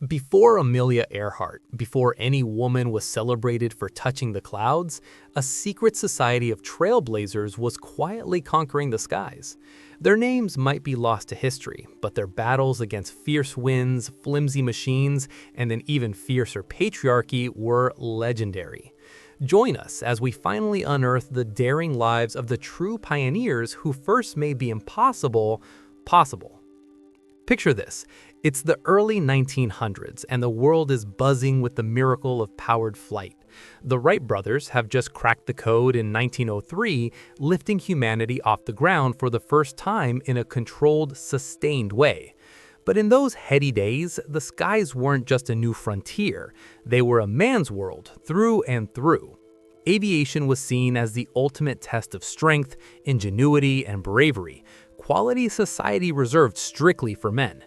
Before Amelia Earhart, before any woman was celebrated for touching the clouds, a secret society of trailblazers was quietly conquering the skies. Their names might be lost to history, but their battles against fierce winds, flimsy machines, and an even fiercer patriarchy were legendary. Join us as we finally unearth the daring lives of the true pioneers who first made the impossible possible. Picture this. It's the early 1900s, and the world is buzzing with the miracle of powered flight. The Wright brothers have just cracked the code in 1903, lifting humanity off the ground for the first time in a controlled, sustained way. But in those heady days, the skies weren't just a new frontier. They were a man's world, through and through. Aviation was seen as the ultimate test of strength, ingenuity, and bravery, quality society reserved strictly for men.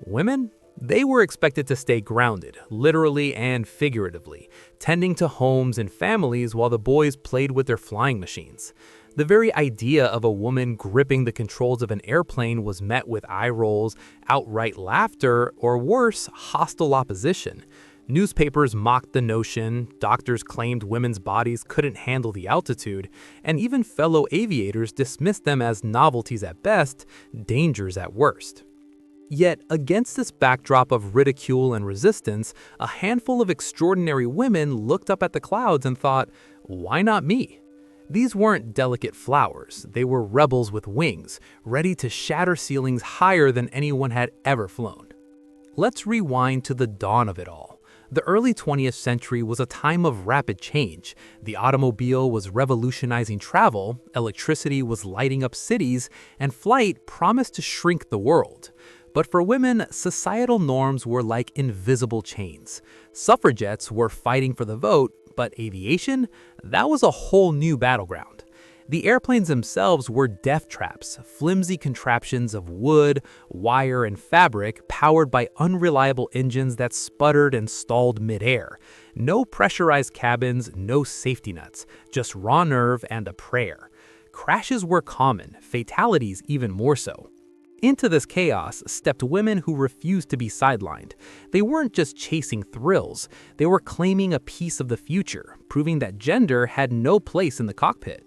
Women? They were expected to stay grounded, literally and figuratively, tending to homes and families while the boys played with their flying machines. The very idea of a woman gripping the controls of an airplane was met with eye rolls, outright laughter, or worse, hostile opposition. Newspapers mocked the notion, doctors claimed women's bodies couldn't handle the altitude, and even fellow aviators dismissed them as novelties at best, dangers at worst. Yet, against this backdrop of ridicule and resistance, a handful of extraordinary women looked up at the clouds and thought, why not me? These weren't delicate flowers, they were rebels with wings, ready to shatter ceilings higher than anyone had ever flown. Let's rewind to the dawn of it all. The early 20th century was a time of rapid change. The automobile was revolutionizing travel, electricity was lighting up cities, and flight promised to shrink the world. But for women, societal norms were like invisible chains. Suffragettes were fighting for the vote, but aviation? That was a whole new battleground. The airplanes themselves were death traps, flimsy contraptions of wood, wire, and fabric powered by unreliable engines that sputtered and stalled midair. No pressurized cabins, no safety nuts, just raw nerve and a prayer. Crashes were common, fatalities even more so. Into this chaos stepped women who refused to be sidelined. They weren't just chasing thrills, they were claiming a piece of the future, proving that gender had no place in the cockpit.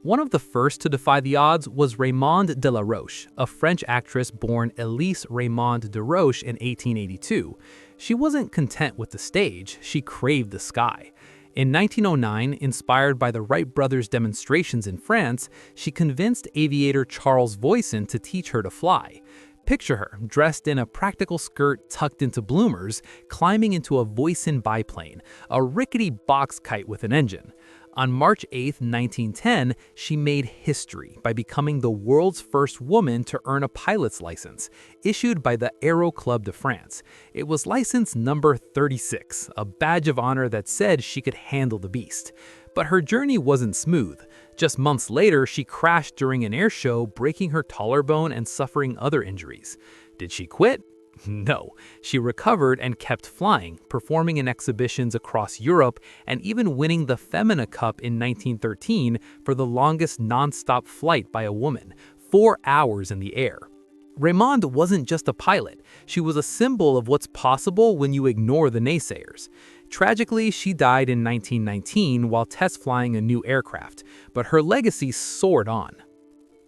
One of the first to defy the odds was Raymonde de Laroche, a French actress born Elise Raymonde de Laroche in 1882. She wasn't content with the stage, she craved the sky. In 1909, inspired by the Wright brothers' demonstrations in France, she convinced aviator Charles Voisin to teach her to fly. Picture her, dressed in a practical skirt tucked into bloomers, climbing into a Voisin biplane, a rickety box kite with an engine. On March 8, 1910, she made history by becoming the world's first woman to earn a pilot's license, issued by the Aero Club de France. It was license number 36, a badge of honor that said she could handle the beast. But her journey wasn't smooth. Just months later, she crashed during an air show, breaking her collarbone and suffering other injuries. Did she quit? No, she recovered and kept flying, performing in exhibitions across Europe and even winning the Femina Cup in 1913 for the longest non-stop flight by a woman, 4 hours in the air. Raymonde wasn't just a pilot, she was a symbol of what's possible when you ignore the naysayers. Tragically, she died in 1919 while test flying a new aircraft, but her legacy soared on.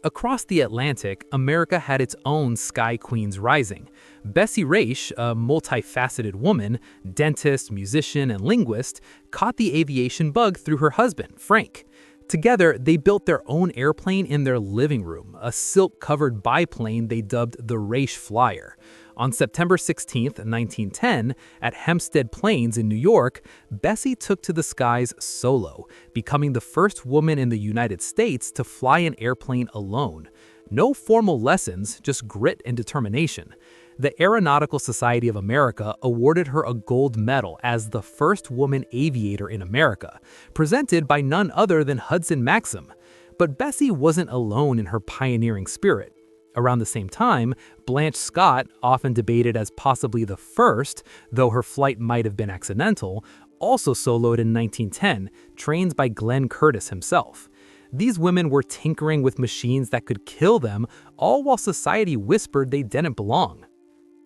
Across the Atlantic, America had its own Sky Queens rising. Bessie Raiche, a multifaceted woman, dentist, musician, and linguist, caught the aviation bug through her husband, Frank. Together, they built their own airplane in their living room, a silk-covered biplane they dubbed the Raiche Flyer. On September 16, 1910, at Hempstead Plains in New York, Bessie took to the skies solo, becoming the first woman in the United States to fly an airplane alone. No formal lessons, just grit and determination. The Aeronautical Society of America awarded her a gold medal as the first woman aviator in America, presented by none other than Hudson Maxim. But Bessie wasn't alone in her pioneering spirit. Around the same time, Blanche Scott, often debated as possibly the first, though her flight might have been accidental, also soloed in 1910, trained by Glenn Curtiss himself. These women were tinkering with machines that could kill them, all while society whispered they didn't belong.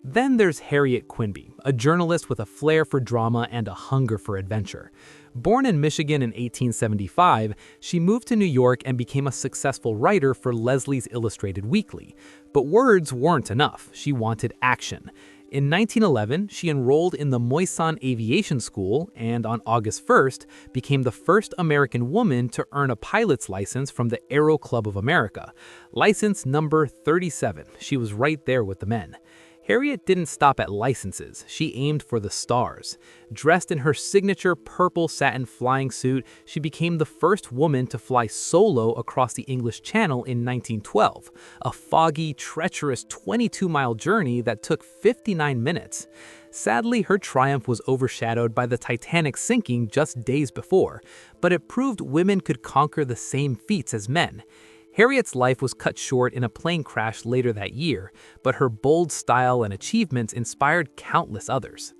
Then there's Harriet Quimby, a journalist with a flair for drama and a hunger for adventure. Born in Michigan in 1875, she moved to New York and became a successful writer for Leslie's Illustrated Weekly. But words weren't enough. She wanted action. In 1911, she enrolled in the Moissan Aviation School and on August 1st became the first American woman to earn a pilot's license from the Aero Club of America. License number 37. She was right there with the men. Harriet didn't stop at licenses. She aimed for the stars. Dressed in her signature purple satin flying suit, she became the first woman to fly solo across the English Channel in 1912, a foggy, treacherous 22-mile journey that took 59 minutes. Sadly, her triumph was overshadowed by the Titanic sinking just days before, but it proved women could conquer the same feats as men. Harriet's life was cut short in a plane crash later that year, but her bold style and achievements inspired countless others.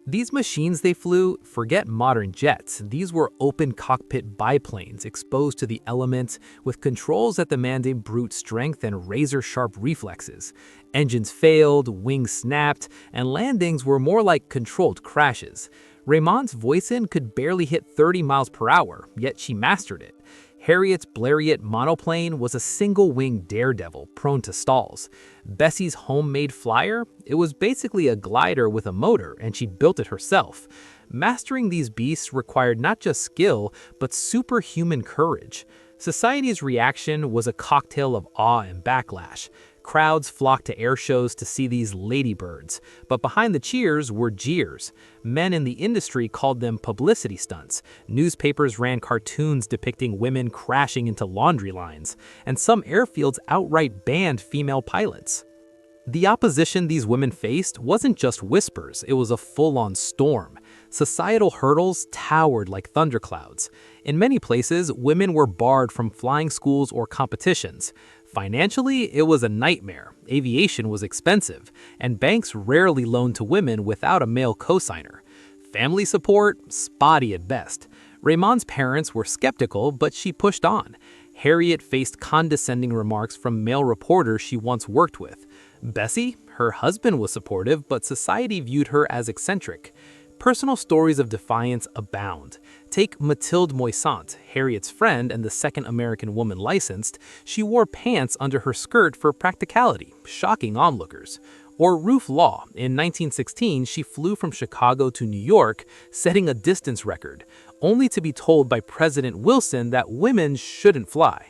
These machines they flew, forget modern jets, these were open cockpit biplanes exposed to the elements with controls that demanded brute strength and razor-sharp reflexes. Engines failed, wings snapped, and landings were more like controlled crashes. Raymonde's voice-in could barely hit 30 miles per hour, yet she mastered it. Harriet's Blériot monoplane was a single-wing daredevil prone to stalls. Bessie's homemade flyer? It was basically a glider with a motor, and she built it herself. Mastering these beasts required not just skill, but superhuman courage. Society's reaction was a cocktail of awe and backlash. Crowds flocked to air shows to see these ladybirds, but behind the cheers were jeers. Men in the industry called them publicity stunts. Newspapers ran cartoons depicting women crashing into laundry lines, and some airfields outright banned female pilots. The opposition these women faced wasn't just whispers, it was a full-on storm. Societal hurdles towered like thunderclouds. In many places, women were barred from flying schools or competitions. Financially, it was a nightmare. Aviation was expensive, and banks rarely loaned to women without a male cosigner. Family support? Spotty at best. Raymonde's parents were skeptical, but she pushed on. Harriet faced condescending remarks from male reporters she once worked with. Bessie? Her husband was supportive, but society viewed her as eccentric. Personal stories of defiance abound. Take Mathilde Moissant, Harriet's friend and the second American woman licensed. She wore pants under her skirt for practicality, shocking onlookers. Or Ruth Law. In 1916, she flew from Chicago to New York, setting a distance record, only to be told by President Wilson that women shouldn't fly.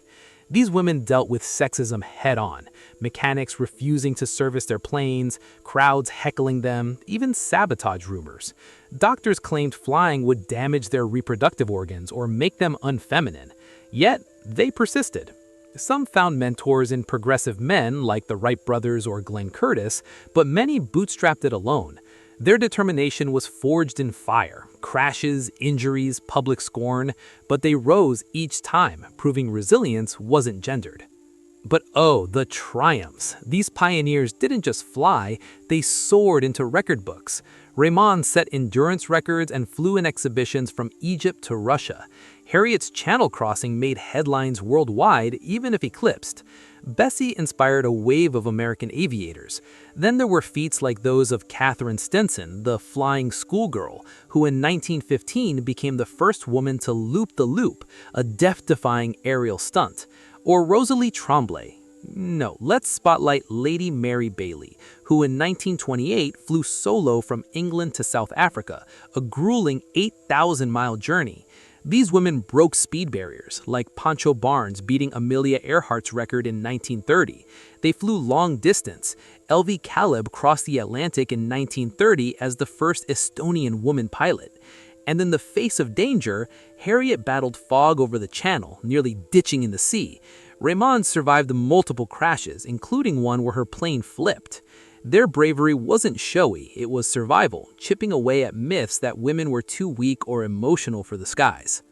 These women dealt with sexism head-on, mechanics refusing to service their planes, crowds heckling them, even sabotage rumors. Doctors claimed flying would damage their reproductive organs or make them unfeminine. Yet, they persisted. Some found mentors in progressive men like the Wright brothers or Glenn Curtis, but many bootstrapped it alone. Their determination was forged in fire, crashes, injuries, public scorn, but they rose each time, proving resilience wasn't gendered. But oh, the triumphs. These pioneers didn't just fly, they soared into record books. Raymonde set endurance records and flew in exhibitions from Egypt to Russia. Harriet's channel crossing made headlines worldwide, even if eclipsed. Bessie inspired a wave of American aviators. Then there were feats like those of Catherine Stenson, the flying schoolgirl, who in 1915 became the first woman to loop the loop, a death-defying aerial stunt. Or Rosalie Tremblay. No, let's spotlight Lady Mary Bailey, who in 1928 flew solo from England to South Africa, a grueling 8,000-mile journey. These women broke speed barriers, like Pancho Barnes beating Amelia Earhart's record in 1930. They flew long distance. Elvie Caleb crossed the Atlantic in 1930 as the first Estonian woman pilot. And in the face of danger, Harriet battled fog over the channel, nearly ditching in the sea. Raymonde survived multiple crashes, including one where her plane flipped. Their bravery wasn't showy, it was survival, chipping away at myths that women were too weak or emotional for the skies.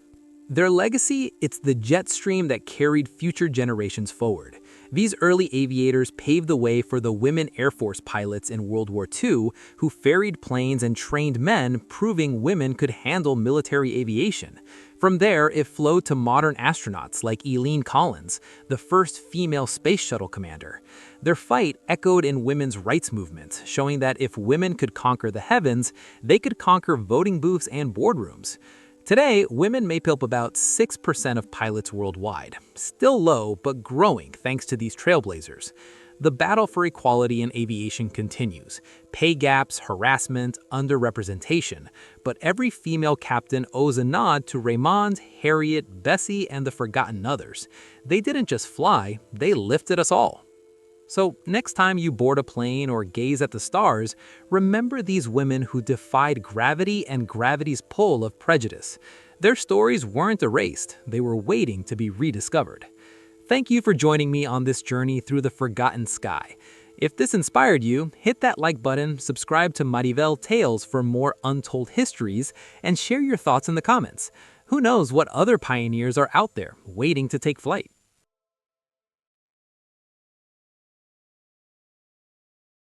Their legacy, it's the jet stream that carried future generations forward. These early aviators paved the way for the women Air Force pilots in World War II who ferried planes and trained men, proving women could handle military aviation. From there, it flowed to modern astronauts like Eileen Collins, the first female space shuttle commander. Their fight echoed in women's rights movements, showing that if women could conquer the heavens, they could conquer voting booths and boardrooms. Today, women make up about 6% of pilots worldwide. Still low, but growing thanks to these trailblazers. The battle for equality in aviation continues. Pay gaps, harassment, underrepresentation. But every female captain owes a nod to Raymonde, Harriet, Bessie, and the forgotten others. They didn't just fly, they lifted us all. So next time you board a plane or gaze at the stars, remember these women who defied gravity and gravity's pull of prejudice. Their stories weren't erased, they were waiting to be rediscovered. Thank you for joining me on this journey through the forgotten sky. If this inspired you, hit that like button, subscribe to Marivelatales for more untold histories, and share your thoughts in the comments. Who knows what other pioneers are out there waiting to take flight?